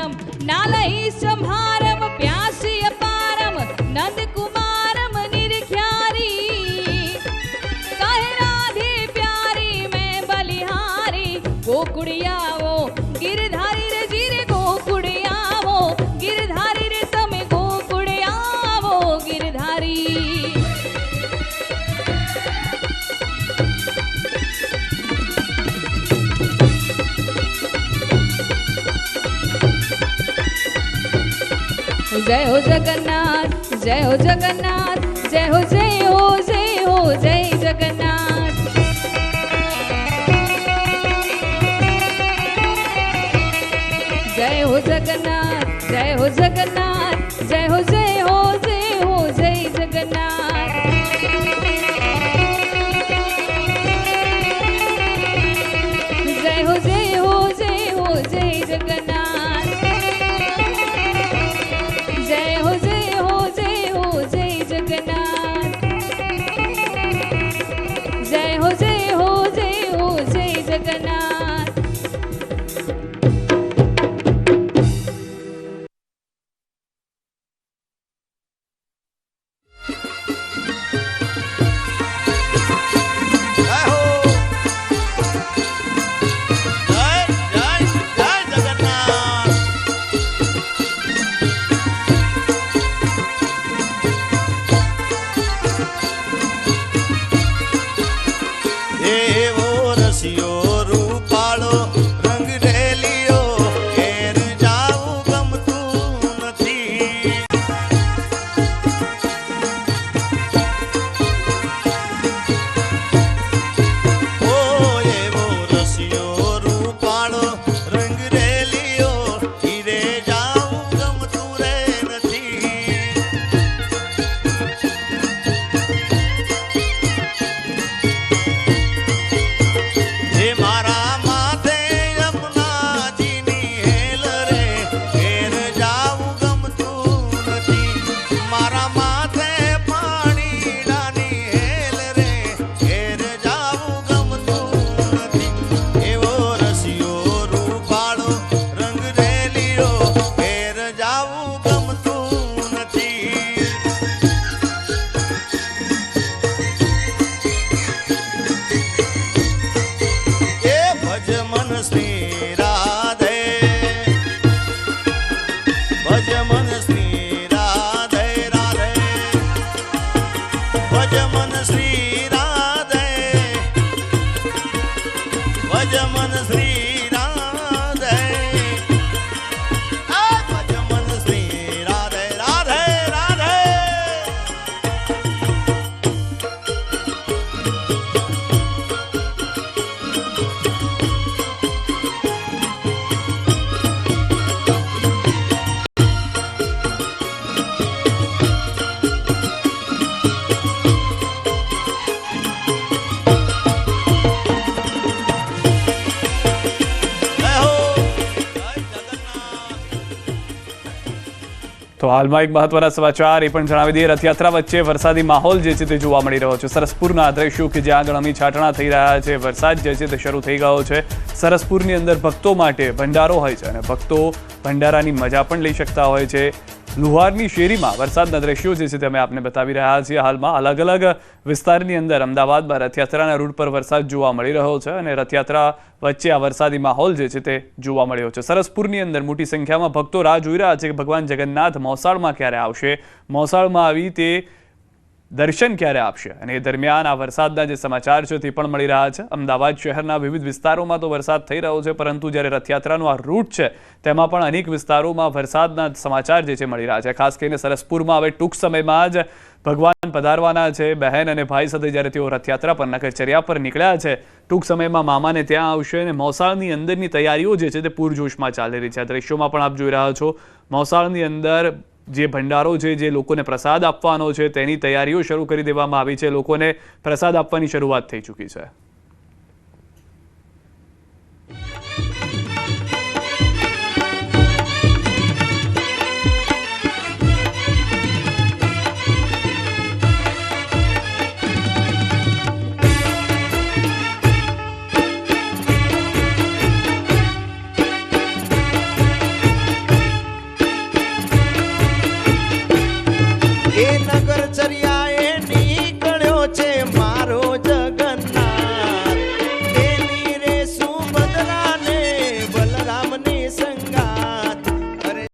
पारम नालई संहारम प्यासी अपारम नंद कुमारम निरख्यारी कहे राधे प्यारी मैं बलिहारी गोकुड़ियाओ गिरधारी रे जीरे गोकुड़ियाओ गिरधारी रे तमे गोकुड़ियाओ गिरधारी। जय हो जगन्नाथ जय हो जगन्नाथ जय हो जय हो जय हो जय जगन्नाथ। जय हो जगन्नाथ जय हो जगन्नाथ जय हो जय हो जय हो जय जगन्नाथ। जय हो जय हो जय हो जय जगन्नाथ। जय हो जय हो जय हो जय जगन्नाथ। जय हो जय हो जय हो जय जगन्नाथ। તો હાલમાં એક મહત્વના સમાચાર એ પણ જણાવી દઈએ, રથયાત્રા વચ્ચે વરસાદી માહોલ જે છે તે જોવા મળી રહ્યો છે। સરસપુરના દ્રશ્યો કે જ્યાં ગણમી છાંટણા થઈ રહ્યા છે, વરસાદ જે છે તે શરૂ થઈ ગયો છે। સરસપુરની અંદર ભક્તો માટે ભંડારો હોય છે અને ભક્તો ભંડારાની મજા પણ લઈ શકતા હોય છે। લુહારની શેરીમાં વરસાદના દ્રશ્યો જે છે તે અમે આપને બતાવી રહ્યા છીએ। હાલમાં અલગ અલગ વિસ્તારની અંદર અમદાવાદમાં રથયાત્રાના રૂટ પર વરસાદ જોવા મળી રહ્યો છે અને રથયાત્રા વચ્ચે આ વરસાદી માહોલ જે છે તે જોવા મળ્યો છે। સરસપુરની અંદર મોટી સંખ્યામાં ભક્તો રાહ જોઈ રહ્યા છે કે ભગવાન જગન્નાથ મોસાળમાં ક્યારે આવશે, મોસાળમાં આવી તે દર્શન ક્યારે આપશે અને એ દરમિયાન આ વરસાદના જે સમાચાર છે તે પણ મળી રહ્યા છે। અમદાવાદ શહેરના વિવિધ વિસ્તારોમાં તો વરસાદ થઈ રહ્યો છે, પરંતુ જ્યારે રથયાત્રાનો આ રૂટ છે તેમાં પણ અનેક વિસ્તારોમાં વરસાદના સમાચાર જે છે મળી રહ્યા છે। ખાસ કરીને સરસપુરમાં હવે ટૂંક સમયમાં જ ભગવાન પધારવાના છે। બહેન અને ભાઈ સાથે જ્યારે તેઓ રથયાત્રા પર નગરચર્યા પર નીકળ્યા છે, ટૂંક સમયમાં મામાને ત્યાં આવશે અને મોસાળની અંદરની તૈયારીઓ જે છે તે પૂરજોશમાં ચાલી રહી છે। આ દ્રશ્યોમાં પણ આપ જોઈ રહ્યા છો, મોસાળની અંદર જે ભંડારો છે, જે લોકોને પ્રસાદ આપવાનો છે તેની તૈયારીઓ શરૂ કરી દેવામાં આવી છે। લોકોને પ્રસાદ આપવાની શરૂઆત થઈ ચૂકી છે।